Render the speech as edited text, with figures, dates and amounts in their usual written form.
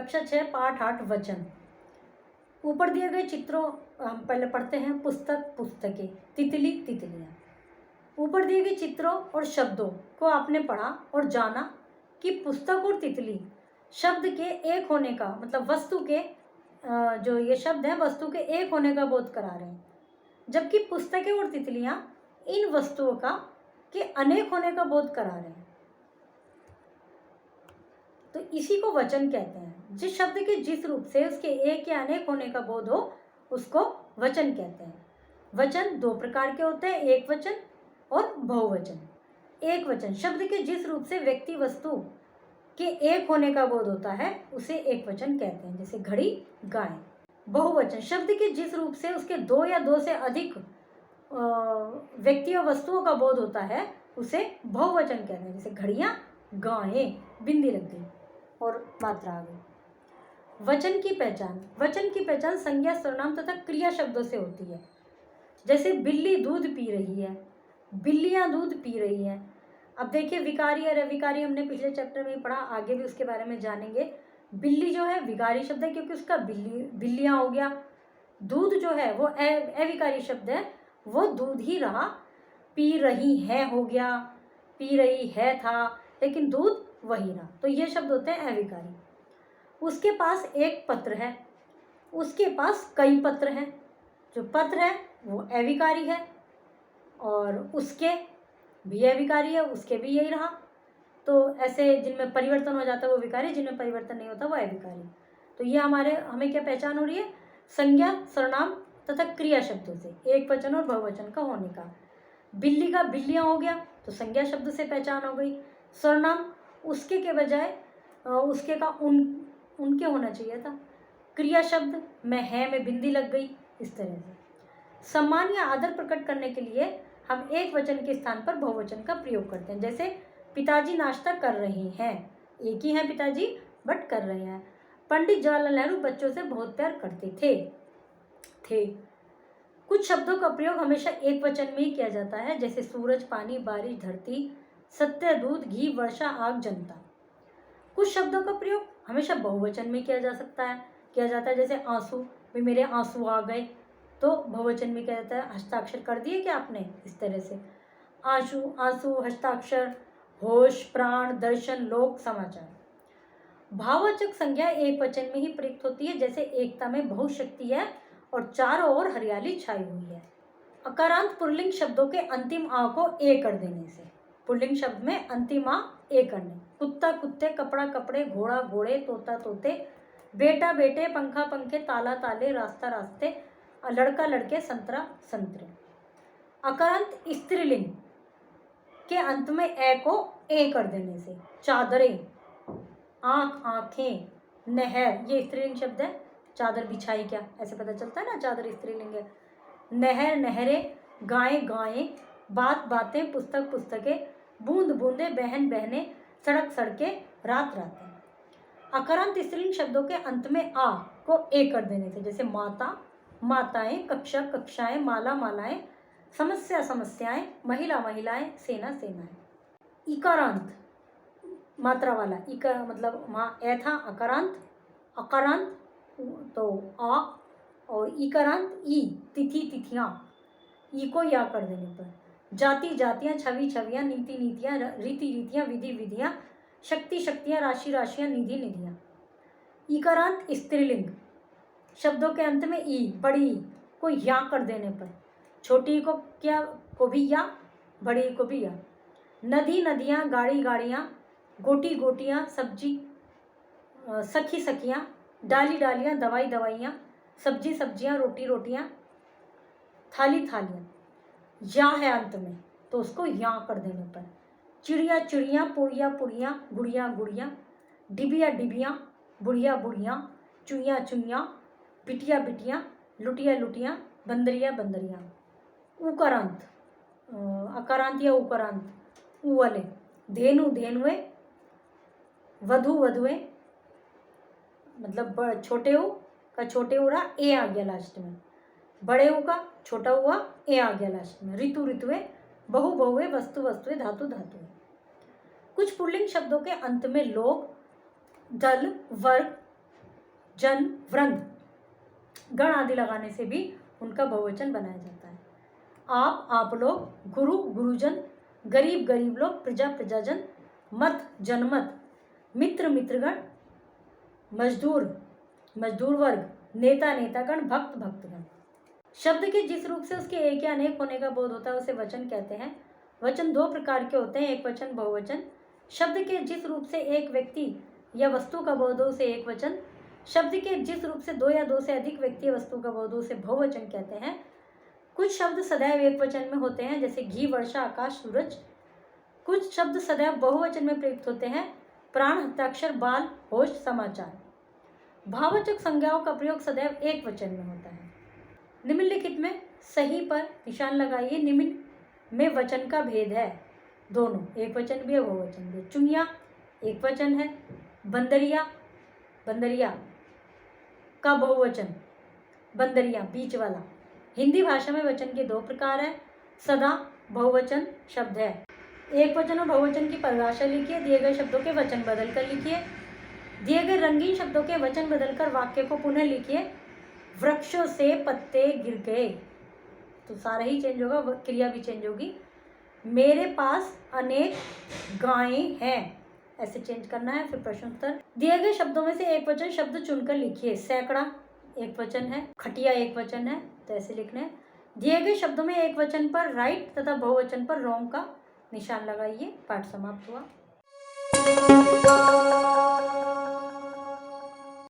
कक्षा 6 पाठ 8 वचन। ऊपर दिए गए चित्रों हम पहले पढ़ते हैं। पुस्तक पुस्तकें, तितली तितलियाँ। ऊपर दिए गए चित्रों और शब्दों को आपने पढ़ा और जाना कि पुस्तक और तितली शब्द के एक होने का मतलब वस्तु के जो ये शब्द हैं वस्तु के एक होने का बोध करा रहे हैं, जबकि पुस्तकें और तितलियाँ इन वस्तुओं का के अनेक होने का बोध करा रहे हैं। तो इसी को वचन कहते हैं। जिस शब्द के जिस रूप से उसके एक या अनेक होने का बोध हो उसको वचन कहते हैं। वचन दो प्रकार के होते हैं, एक वचन और बहुवचन। एक वचन शब्द के जिस रूप से व्यक्ति वस्तु के एक होने का बोध होता है उसे एक वचन कहते हैं, जैसे घड़ी, गाय। बहुवचन शब्द के जिस रूप से उसके दो या दो से अधिक व्यक्ति और वस्तुओं का बोध होता है उसे बहुवचन कहते हैं, जैसे घड़ियाँ, गायें। बिंदी लग गई और मात्रा आ गई। वचन की पहचान। वचन की पहचान संज्ञा, सर्वनाम तथा क्रिया शब्दों से होती है। जैसे बिल्ली दूध पी रही है, बिल्लियाँ दूध पी रही हैं। अब देखिए विकारी और अविकारी हमने पिछले चैप्टर में पढ़ा, आगे भी उसके बारे में जानेंगे। बिल्ली जो है विकारी शब्द है क्योंकि उसका बिल्लियाँ हो गया। दूध जो है वो अविकारी शब्द है, वो दूध ही रहा। पी रही है हो गया, पी रही है था, लेकिन दूध वही रहा। तो ये शब्द होते हैं अविकारी। उसके पास एक पत्र है, उसके पास कई पत्र हैं। जो पत्र है वो अविकारी है और उसके भी अविकारी है, उसके भी यही रहा। तो ऐसे जिनमें परिवर्तन हो जाता है वो विकारी, जिनमें परिवर्तन नहीं होता वो अविकारी। तो ये हमें क्या पहचान हो रही है? संज्ञा, सर्वनाम तथा क्रिया शब्दों से, एक वचन और बहुवचन का होने का। बिल्ली का बिल्लियाँ हो गया तो संज्ञा शब्द से पहचान हो गई। सर्वनाम उसके के बजाय उसके का उनके होना चाहिए था। क्रिया शब्द मैं है में बिंदी लग गई, इस तरह से। सम्मान या आदर प्रकट करने के लिए हम एक वचन के स्थान पर बहुवचन का प्रयोग करते हैं। जैसे पिताजी नाश्ता कर रहे हैं, एक ही है पिताजी बट कर रहे हैं। पंडित जवाहरलाल नेहरू बच्चों से बहुत प्यार करते थे। कुछ शब्दों का प्रयोग हमेशा एक वचन में ही किया जाता है, जैसे सूरज, पानी, बारिश, धरती, सत्य, दूध, घी, वर्षा, आग, जनता। कुछ शब्दों का प्रयोग हमेशा बहुवचन में किया जाता है, जैसे आंसू, भी मेरे आंसू आ गए, तो बहुवचन में किया जाता है। हस्ताक्षर कर दिए क्या आपने? इस तरह से आंसू, हस्ताक्षर, होश, प्राण, दर्शन, लोक, समाचार। भाववाचक संज्ञा एक वचन में ही प्रयुक्त होती है, जैसे एकता में बहुशक्ति है और चारों ओर हरियाली छाई हुई है। अकारांत पुल्लिंग शब्दों के अंतिम आ को ए कर देने से। पुल्लिंग शब्द में अंतिम आ ए करने। कुत्ता कुत्ते, कपड़ा कपड़े, घोड़ा घोड़े, तोता तोते, बेटा बेटे, पंखा पंखे, ताला ताले, रास्ता रास्ते, लड़का लड़के, संतरा संतरे। अकारांत स्त्रीलिंग के अंत में ए को ए कर देने से। चादरें, आँख आँखें, नहर, ये स्त्रीलिंग शब्द है। चादर बिछाई क्या, ऐसे पता चलता है ना चादर स्त्रीलिंग है। नहर नहरें, गाय गायें, बात बातें, पुस्तक पुस्तकें, बूंद बूंदे, बहन बहनें, सड़क सड़कें, रात रातें। अकारांत स्त्रीलिंग शब्दों के अंत में आ को ए कर देने से, जैसे माता माताएं, कक्षा कक्षाएं, माला मालाएं, समस्या समस्याएं, महिला महिलाएं, सेना सेनाएं। इकारांत मात्रा वाला, इका मतलब वहाँ ए था, अकारांत तो आ, और इकारांत ई, तिथि तिथियाँ, ई को या कर देने पर। जाति जातियाँ, छवि छवियाँ, नीति नीतियाँ, रीति रीतियाँ, विधि विधियाँ, शक्ति शक्तियाँ, राशि राशियाँ, निधि निधियाँ। इकारांत स्त्रीलिंग शब्दों के अंत में ई, बड़ी ई को या कर देने पर। छोटी ई को भी या, बड़ी ई को भी या। नदी नदियाँ, गाड़ी गाड़ियाँ, गोटी गोटियाँ, सब्जी सखी सखियाँ, डाली डालियाँ, दवाई दवाइयाँ, सब्जी सब्जियाँ, रोटी रोटियाँ, थाली थालियाँ। या है अंत में तो उसको या कर देने पर। चिड़िया चिड़िया, पुड़िया पुड़िया, गुड़िया गुड़िया, डिबिया डिबिया, बुढ़िया बुढ़िया, चुईया चुईया, बिटिया बिटिया, लुटिया लुटिया, बंदरिया बंदरिया। उकारांत अकारांत या उकारांत ऊ वाले। धेनु धेनुए, वधु वधुए, मतलब छोटे ऊ का छोटे ऊ रहा, ए आ गया लास्ट में। बड़े ऊ का छोटा हुआ, ए आ गया लास्ट में। ऋतु ऋतुए, बहु बहुए, वस्तु वस्तुए, धातु धातुए। कुछ पुल्लिंग शब्दों के अंत में लोग, दल, वर्ग, जन, वृंद, गण आदि लगाने से भी उनका बहुवचन बनाया जाता है। आप लोग, गुरु, गुरुजन, गरीब, गरीब लोग, प्रजा, प्रजाजन, मत, जनमत, मित्र, मित्रगण, मजदूर, मजदूर वर्ग, नेता, नेतागण, भक्त, भक्तगण। शब्द के जिस रूप से उसके एक या अनेक होने का बोध होता है उसे वचन कहते हैं। वचन दो प्रकार के होते हैं, एक वचन, बहुवचन। शब्द के जिस रूप से एक व्यक्ति या वस्तु का बोध हो उसे एक वचन, शब्द के जिस रूप से दो या दो से अधिक व्यक्ति या वस्तु का बोध हो उसे बहुवचन कहते हैं। कुछ शब्द सदैव एक वचन में होते हैं, जैसे घी, वर्षा, आकाश, सूरज। कुछ शब्द सदैव बहुवचन में प्रयुक्त होते हैं, प्राण, हस्ताक्षर, बाल, होश, समाचार। भाववाचक संज्ञाओं का प्रयोग सदैव एक वचन में होता है। निम्नलिखित में सही पर निशान लगाइए। निम्न में वचन का भेद है, दोनों एक वचन भी है, बहुवचन भी। चुनिया एक वचन है, बंदरिया, बंदरिया का बहुवचन, बंदरिया बीच वाला। हिंदी भाषा में वचन के दो प्रकार हैं। सदा बहुवचन शब्द है। एक वचन और बहुवचन की परिभाषा लिखिए। दिए गए शब्दों के वचन बदल कर लिखिए। दिए गए रंगीन शब्दों के वचन बदलकर वाक्य को पुनः लिखिए। वृक्षों से पत्ते गिर गए, तो सारा ही चेंज होगा, क्रिया भी चेंज होगी। मेरे पास अनेक गायें हैं, ऐसे चेंज करना है। फिर प्रश्न उत्तर। दिए गए शब्दों में से एक वचन शब्द चुनकर लिखिए। सैकड़ा एक वचन है, खटिया एक वचन है, तो ऐसे लिखना है। दिए गए शब्दों में एक वचन पर राइट तथा बहुवचन पर रॉन्ग का निशान लगाइए। पाठ समाप्त हुआ।